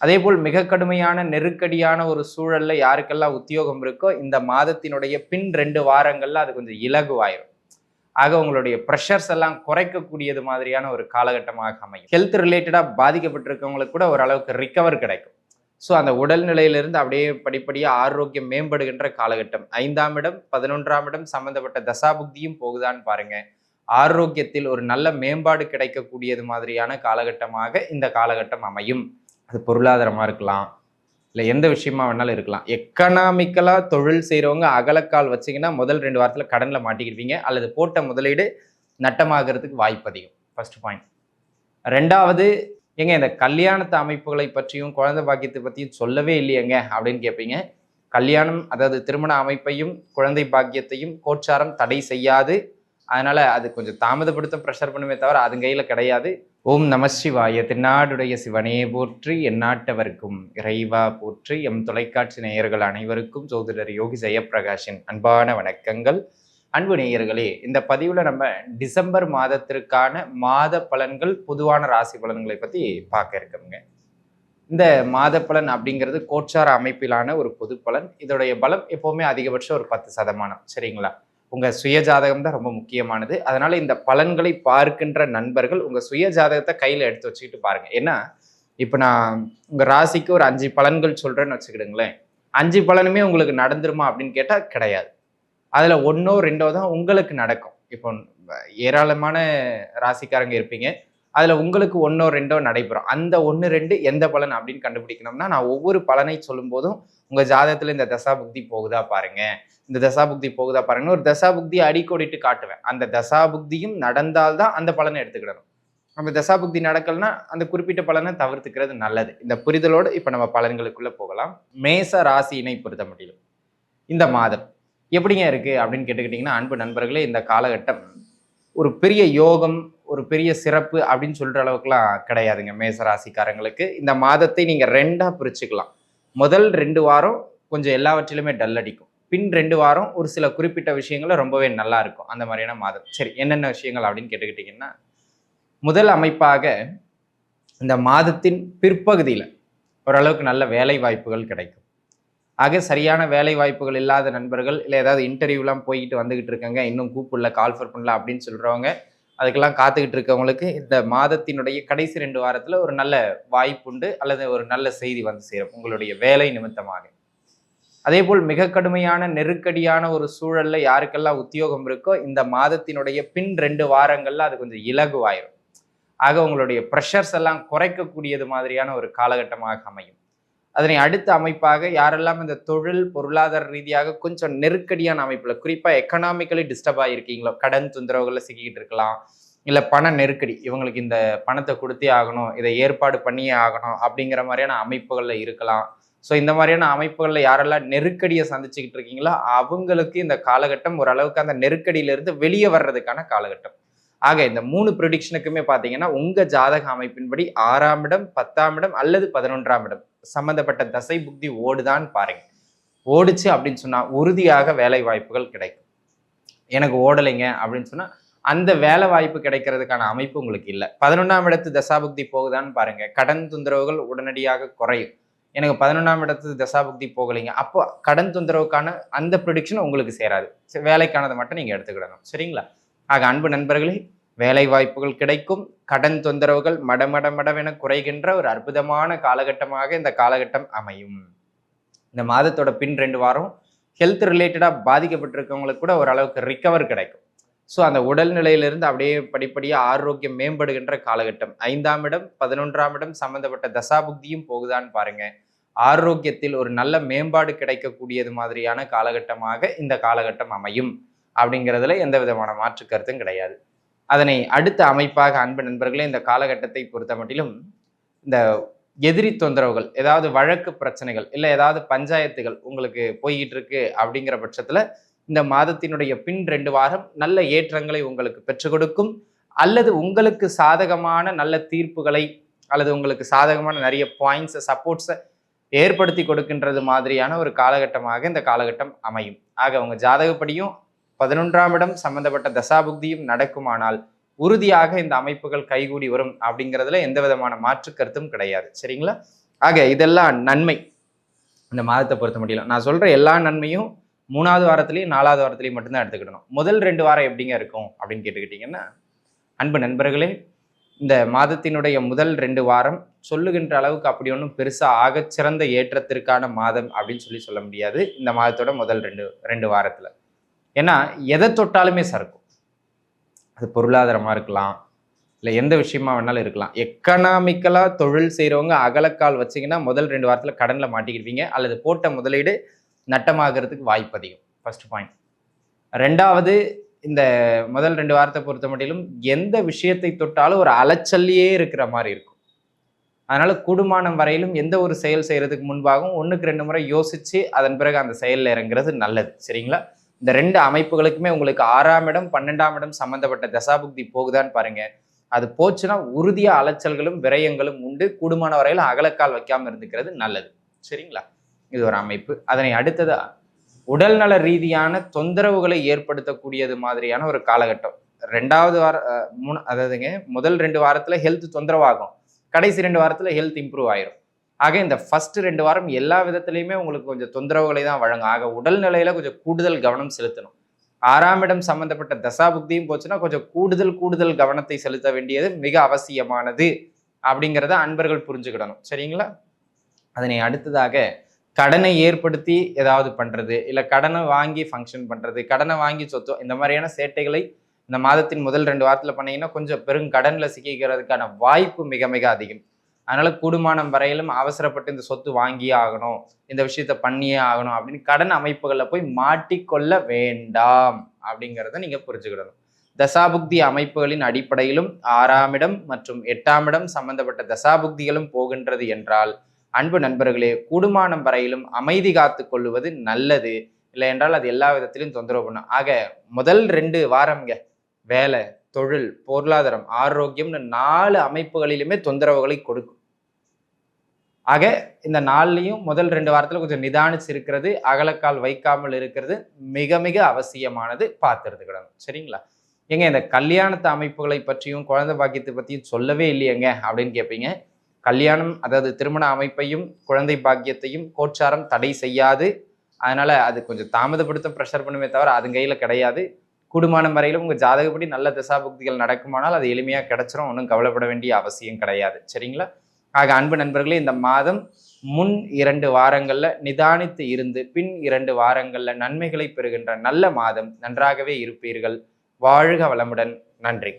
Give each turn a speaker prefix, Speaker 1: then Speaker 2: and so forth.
Speaker 1: அதேபோல் மிக கடுமையான நெருக்கடியான ஒரு சூழல்ல யாருக்கெல்லாம் உத்தியோகம் இருக்கோ இந்த மாதத்தினுடைய பின் 2 வாரங்கள்ல அது கொஞ்சம் இலகுவாயிரும். ஆக உங்களுடைய ப்ரெஷர்ஸ் எல்லாம் குறைக்கக்கூடியது மாதிரியான ஒரு காலகட்டமாக அமையும். ஹெல்த் ரிலேட்டடா பாதிக்கப்பட்டிருக்கவங்களுக்கு கூட ஓரளவுக்கு ரிகவர் கிடைக்கும். ஸோ அந்த உடல்நிலையிலிருந்து அப்படியே படிப்படியா ஆரோக்கியம் மேம்படுகின்ற காலகட்டம். 5ஆம் இடம், 11ஆம் இடம் சம்பந்தப்பட்ட தசாபுக்தியும் போகுதான்னு பாருங்க. ஆரோக்கியத்தில் ஒரு நல்ல மேம்பாடு கிடைக்கக்கூடியது மாதிரியான காலகட்டமாக இந்த காலகட்டம் அமையும். அது பொருளாதாரமா இருக்கலாம், இல்லை எந்த விஷயமா வேணாலும் இருக்கலாம். எக்கனாமிக்கலா தொழில் செய்கிறவங்க அகலக்கால் வச்சிங்கன்னா முதல் 2 வாரத்தில் கடனில் மாட்டிக்கிடுவீங்க, அல்லது போட்ட முதலீடு நட்டமாகிறதுக்கு வாய்ப்பு அதிகம். First point. 2வது, ஏங்க இந்த கல்யாணத்து அமைப்புகளை பற்றியும் குழந்தை பாக்கியத்தை பற்றியும் சொல்லவே இல்லையேங்க அப்படின்னு கேட்பீங்க. கல்யாணம், அதாவது திருமண அமைப்பையும் குழந்தை பாக்கியத்தையும் கோச்சாரம் தடை செய்யாது. அதனால அது கொஞ்சம் தாமதப்படுத்த ப்ரெஷர் பண்ணுமே தவிர அது கையில் கிடையாது. ஓம் நம சிவாய. தென்னாடுடைய சிவனே போற்றி, எந்நாட்டவர்க்கும் இறைவா போற்றி. எம் தொலைக்காட்சி நேயர்கள் அனைவருக்கும் ஜோதிடர் யோகி ஜெயப்பிரகாஷின் அன்பான வணக்கங்கள். அன்பு நேயர்களே, இந்த பதிவில் நம்ம டிசம்பர் மாதத்திற்கான மாத பலன்கள், பொதுவான ராசி பலன்களை பற்றி பார்க்க இருக்கோங்க. இந்த மாத பலன் அப்படிங்கிறது கோச்சார அமைப்பிலான ஒரு பொது பலன். இதோடைய பலம் எப்போவுமே அதிகபட்சம் ஒரு 10%. சரிங்களா? உங்கள் சுய ஜாதகம் தான் ரொம்ப முக்கியமானது. அதனால இந்த பலன்களை பார்க்கின்ற நண்பர்கள் உங்கள் சுய ஜாதகத்தை கையில் எடுத்து வச்சுக்கிட்டு பாருங்க. ஏன்னா இப்போ நான் உங்கள் ராசிக்கு ஒரு 5 பலன்கள் சொல்கிறேன்னு வச்சுக்கிடுங்களேன். 5 பலனுமே உங்களுக்கு நடந்துருமா அப்படின்னு கேட்டால் கிடையாது. அதில் 1ஓ 2ஓ தான் உங்களுக்கு நடக்கும். இப்போ ஏராளமான ராசிக்காரங்க இருப்பீங்க. அதில் உங்களுக்கு 1ஓ 2ஓ நடைபெறும். அந்த 1, 2 எந்த பலன் அப்படின்னு கண்டுபிடிக்கணும்னா, நான் ஒவ்வொரு பலனை சொல்லும் போதும் உங்கள் ஜாதகத்தில் இந்த தசாபுக்தி போகுதா பாருங்க, இந்த தசாபுக்தி போகுதா பாருங்க, ஒரு தசாபுக்தியை அடிக்கோடிட்டு காட்டுவேன். அந்த தசாபுக்தியும் நடந்தால்தான் அந்த பலனை எடுத்துக்கிடணும். அந்த தசாபுக்தி நடக்கலன்னா அந்த குறிப்பிட்ட பலனை தவிர்த்துக்கிறது நல்லது. இந்த புரிதலோடு இப்போ நம்ம பலன்களுக்குள்ள போகலாம். மேச ராசியினை பொறுத்த முடியும் இந்த மாதம் எப்படிங்க இருக்கு அப்படின்னு கேட்டுக்கிட்டீங்கன்னா, அன்பு நண்பர்களே, இந்த காலகட்டம் ஒரு பெரிய யோகம், ஒரு பெரிய சிறப்பு அப்படின்னு சொல்ற அளவுக்குலாம் கிடையாதுங்க. மேசராசிக்காரங்களுக்கு இந்த மாதத்தை நீங்க 2ஆ பிரிச்சுக்கலாம். முதல் 2 வாரம் கொஞ்சம் எல்லாவற்றிலுமே டல் அடிக்கும். பின் 2 வாரம் ஒரு சில குறிப்பிட்ட விஷயங்களும் ரொம்பவே நல்லா இருக்கும். அந்த மாதிரியான மாதம். சரி, என்னென்ன விஷயங்கள் அப்படின்னு கேட்டுக்கிட்டீங்கன்னா, முதல் அமைப்பாக இந்த மாதத்தின் பிற்பகுதியில் ஓரளவுக்கு நல்ல வேலை வாய்ப்புகள் கிடைக்கும். ஆக சரியான வேலை வாய்ப்புகள் இல்லாத நண்பர்கள், இல்லை ஏதாவது இன்டர்வியூலாம் போய்கிட்டு வந்துகிட்டு இருக்காங்க, இன்னும் கூப்பிடல, கால்ஃபர் பண்ணல அப்படின்னு சொல்றவங்க, அதுக்கெல்லாம் காத்துக்கிட்டு இருக்கவங்களுக்கு இந்த மாதத்தினுடைய கடைசி 2 வாரத்தில் ஒரு நல்ல வாய்ப்புண்டு, அல்லது ஒரு நல்ல செய்தி வந்து சேரும் உங்களுடைய வேலை நிமித்தமாக. அதேபோல் மிக கடுமையான நெருக்கடியான ஒரு சூழல்ல யாருக்கெல்லாம் உத்தியோகம் இருக்கோ இந்த மாதத்தினுடைய பின் 2 வாரங்கள்ல அது கொஞ்சம் இலகுவாயிரும். ஆக உங்களுடைய ப்ரெஷர்ஸ் எல்லாம் குறைக்கக்கூடியது மாதிரியான ஒரு காலகட்டமாக அமையும். அதனை அடுத்த அமைப்பாக யாரெல்லாம் இந்த தொழில் பொருளாதார ரீதியாக கொஞ்சம் நெருக்கடியான அமைப்புல, குறிப்பா எக்கனாமிக்கலி டிஸ்டர்ப் ஆகிருக்கீங்களோ, கடன் தொந்தரவுகள்ல சிக்கிக்கிட்டு இருக்கலாம், இல்ல பண நெருக்கடி, இவங்களுக்கு இந்த பணத்தை கொடுத்தே ஆகணும், இதை ஏற்பாடு பண்ணியே ஆகணும் அப்படிங்கிற மாதிரியான அமைப்புகள்ல இருக்கலாம். ஸோ இந்த மாதிரியான அமைப்புகள்ல யாரெல்லாம் நெருக்கடியை சந்திச்சுக்கிட்டு இருக்கீங்களோ அவங்களுக்கு இந்த காலகட்டம் ஓரளவுக்கு அந்த நெருக்கடியிலிருந்து வெளியே வர்றதுக்கான காலகட்டம். ஆக இந்த 3 ப்ரெடிக்ஷனுக்குமே பார்த்தீங்கன்னா உங்க ஜாதக அமைப்பின்படி 6ஆம் இடம், 10ஆம் இடம் அல்லது 11ஆம் இடம் சம்பந்தப்பட்ட தசை புக்தி ஓடுதான்னு பாருங்க. ஓடுச்சு அப்படின்னு சொன்னா உறுதியாக வேலை வாய்ப்புகள் கிடைக்கும். எனக்கு ஓடலைங்க அப்படின்னு சொன்னா அந்த வேலை வாய்ப்பு கிடைக்கிறதுக்கான அமைப்பு உங்களுக்கு இல்லை. 11ஆம் இடத்து தசாபுக்தி போகுதான்னு பாருங்க. கடன் தொந்தரவுகள் உடனடியாக குறையும். எனக்கு 11ஆம் இடத்து தசாபுக்தி போகலைங்க, அப்போ கடன் தொந்தரவுக்கான அந்த ப்ரெடிக்ஷன் உங்களுக்கு சேராது. வேலைக்கானதை மட்டும் நீங்க எடுத்துக்கிடணும். சரிங்களா? ஆக அன்பு நண்பர்களே, வேலை வாய்ப்புகள் கிடைக்கும், கடன் தொந்தரவுகள் மடமடமடவென குறைகின்ற ஒரு அற்புதமான காலகட்டமாக இந்த காலகட்டம் அமையும். இந்த மாதத்தோட பின் 2 வாரம் ஹெல்த் ரிலேட்டடா பாதிக்கப்பட்டிருக்கவங்களுக்கு கூட ஓரளவுக்கு ரிகவர் கிடைக்கும். ஸோ அந்த உடல்நிலையிலிருந்து அப்படியே படிப்படியா ஆரோக்கியம் மேம்படுகின்ற காலகட்டம். 5ஆம் இடம், 11ஆம் இடம் சம்பந்தப்பட்ட தசாபுக்தியும் போகுதான்னு பாருங்க. ஆரோக்கியத்தில் ஒரு நல்ல மேம்பாடு கிடைக்கக்கூடியது மாதிரியான காலகட்டமாக இந்த காலகட்டம் அமையும் அப்படிங்கிறதுல எந்த விதமான மாற்று கருத்தும் கிடையாது. அதனை அடுத்த அமைப்பாக அன்பு நண்பர்களே, இந்த காலகட்டத்தை பொறுத்த மட்டிலும் இந்த எதிரி தொந்தரவுகள், ஏதாவது வழக்கு பிரச்சனைகள், இல்லை ஏதாவது பஞ்சாயத்துகள் உங்களுக்கு போய்கிட்டு இருக்கு அப்படிங்கிற பட்சத்துல இந்த மாதத்தினுடைய பின் 2 வாரம் நல்ல ஏற்றங்களை உங்களுக்கு பெற்றுக் கொடுக்கும். அல்லது உங்களுக்கு சாதகமான நல்ல தீர்ப்புகளை, அல்லது உங்களுக்கு சாதகமான நிறைய பாயிண்ட்ஸ் சப்போர்ட்ஸை ஏற்படுத்தி கொடுக்கின்றது மாதிரியான ஒரு காலகட்டமாக இந்த காலகட்டம் அமையும். ஆக உங்க ஜாதகப்படியும் 11ஆம் இடம் சம்பந்தப்பட்ட தசாபுக்தியும் நடக்குமானால் உறுதியாக இந்த அமைப்புகள் கைகூடி வரும் அப்படிங்கிறதுல எந்த விதமான மாற்று கருத்தும் கிடையாது. சரிங்களா? ஆக இதெல்லாம் நன்மை. இந்த மாதத்தை பொறுத்த முடியல நான் சொல்ற எல்லா நன்மையும் 3வது வாரத்திலையும் 4வது வாரத்திலையும் மட்டும்தான் எடுத்துக்கிடணும். முதல் 2 வாரம் எப்படிங்க இருக்கும் அப்படின்னு கேட்டுக்கிட்டீங்கன்னா, அன்பு நண்பர்களே, இந்த மாதத்தினுடைய முதல் 2 வாரம் சொல்லுகின்ற அளவுக்கு அப்படி ஒன்றும் பெருசா ஆகச்சிறந்த ஏற்றத்திற்கான மாதம் அப்படின்னு சொல்ல முடியாது. இந்த மாதத்தோட முதல் 2 வாரத்துல. ஏன்னா எதை தொட்டாலுமே சறுக்கும். அது பொருளாதாரமா இருக்கலாம், இல்லை எந்த விஷயமா வேணாலும் இருக்கலாம். எக்கனாமிக்கலா தொழில் செய்கிறவங்க அகலக்கால் வச்சிங்கன்னா முதல் 2 வாரத்தில் கடனில் மாட்டிக்கிடுவீங்க, அல்லது போட்ட முதலீடு நட்டமாகிறதுக்கு வாய்ப்பு அதிகம். First point. 2வது, இந்த முதல் 2 வாரத்தை பொறுத்த மட்டிலும் எந்த விஷயத்தை தொட்டாலும் ஒரு அலைச்சல்லையே இருக்கிற மாதிரி இருக்கும். அதனால கூடுமானம் வரையிலும் எந்த ஒரு செயல் செய்யறதுக்கு முன்பாகவும் 1க்கு 2 முறை யோசிச்சு அதன் பிறகு அந்த செயலில் இறங்குறது நல்லது. சரிங்களா? இந்த 2 அமைப்புகளுக்குமே உங்களுக்கு 6ஆம் இடம் 12ஆம் இடம் சம்பந்தப்பட்ட தசாபுக்தி போகுதான்னு பாருங்க. அது போச்சுன்னா உறுதியா அலைச்சல்களும் விரயங்களும் உண்டு. கூடுமான வரையில் அகலக்கால் வைக்காம இருந்துக்கிறது நல்லது. சரிங்களா? இது ஒரு அமைப்பு. அதனை அடுத்ததா உடல்நல ரீதியான தொந்தரவுகளை ஏற்படுத்தக்கூடியது மாதிரியான ஒரு காலகட்டம். 2வது வாரம் அதாவதுங்க முதல் 2 வாரத்துல ஹெல்த் தொந்தரவாகும், கடைசி 2 வாரத்துல ஹெல்த் இம்ப்ரூவ் ஆயிரும். ஆக இந்த ஃபர்ஸ்ட் 2 வாரம் எல்லா விதத்திலையுமே உங்களுக்கு கொஞ்சம் தொந்தரவுகளை தான் வழங்கும். ஆக உடல்நிலையில கொஞ்சம் கூடுதல் கவனம் செலுத்தணும். 6ஆம் இடம் சம்பந்தப்பட்ட தசாபுக்தியும் போச்சுன்னா கொஞ்சம் கூடுதல் கவனத்தை செலுத்த வேண்டியது மிக அவசியமானது அப்படிங்கிறத அன்பர்கள் புரிஞ்சுக்கிடணும். சரிங்களா? அதனை அடுத்ததாக கடனை ஏற்படுத்தி ஏதாவது பண்றது, இல்லை கடனை வாங்கி ஃபங்க்ஷன் பண்றது, கடனை வாங்கி சொத்து, இந்த மாதிரியான சேட்டைகளை இந்த மாதத்தின் முதல் 2 வாரத்துல பண்ணீங்கன்னா கொஞ்சம் பெருங்கடன்ல சிக்கிக்கிறதுக்கான வாய்ப்பு மிக மிக அதிகம். அதனால கூடுமானம் வரையிலும் அவசரப்பட்டு இந்த சொத்து வாங்கியே ஆகணும், இந்த விஷயத்த பண்ணியே ஆகணும் அப்படின்னு கடன் அமைப்புகளில் போய் மாட்டிக்கொள்ள வேண்டாம் அப்படிங்கிறத நீங்க புரிஞ்சுக்கிடணும். தசாபுக்தி அமைப்புகளின் அடிப்படையிலும் 6ஆம் இடம் மற்றும் 8ஆம் இடம் சம்பந்தப்பட்ட தசாபுக்திகளும் போகின்றது என்றால், அன்பு நண்பர்களே, கூடுமானம் வரையிலும் அமைதி காத்து கொள்ளுவது நல்லது. இல்லை என்றால் அது எல்லா விதத்திலும் தொந்தரவு பண்ணும். ஆக முதல் 2 வாரம்ங்க வேலை, தொழில், பொருளாதாரம், ஆரோக்கியம்னு 4 அமைப்புகளிலுமே தொந்தரவுகளை கொடுக்கும். ஆக இந்த 4லையும் முதல் 2 வாரத்துல கொஞ்சம் நிதானிச்சு இருக்கிறது, அகலக்கால் வைக்காமல் இருக்கிறது மிக மிக அவசியமானது. பார்த்துருந்துக்கிடணும். சரிங்களா? ஏங்க இந்த கல்யாணத்து அமைப்புகளை பற்றியும் குழந்தை பாக்கியத்தை பற்றியும் சொல்லவே இல்லையேங்க அப்படின்னு கேட்பீங்க. கல்யாணம், அதாவது திருமண அமைப்பையும் குழந்தை பாக்கியத்தையும் கோச்சாரம் தடை செய்யாது. அதனால அது கொஞ்சம் தாமதப்படுத்த ப்ரெஷர் பண்ணுமே தவிர அது கையில் கிடையாது. கூடுமானம் வரையிலும் உங்கள் ஜாதகப்படி நல்ல தசாபுக்திகள் நடக்குமானால் அது எளிமையாக கிடைச்சிரும். ஒன்றும் கவலைப்பட வேண்டிய அவசியம் கிடையாது. சரிங்களா? ஆக அன்பு நண்பர்களே, இந்த மாதம் முன் 2 வாரங்கள்ல நிதானித்து இருந்து பின் 2 வாரங்கள்ல நன்மைகளை பெறுகின்ற நல்ல மாதம். நன்றாகவே இருப்பீர்கள். வாழ்க வளமுடன். நன்றி.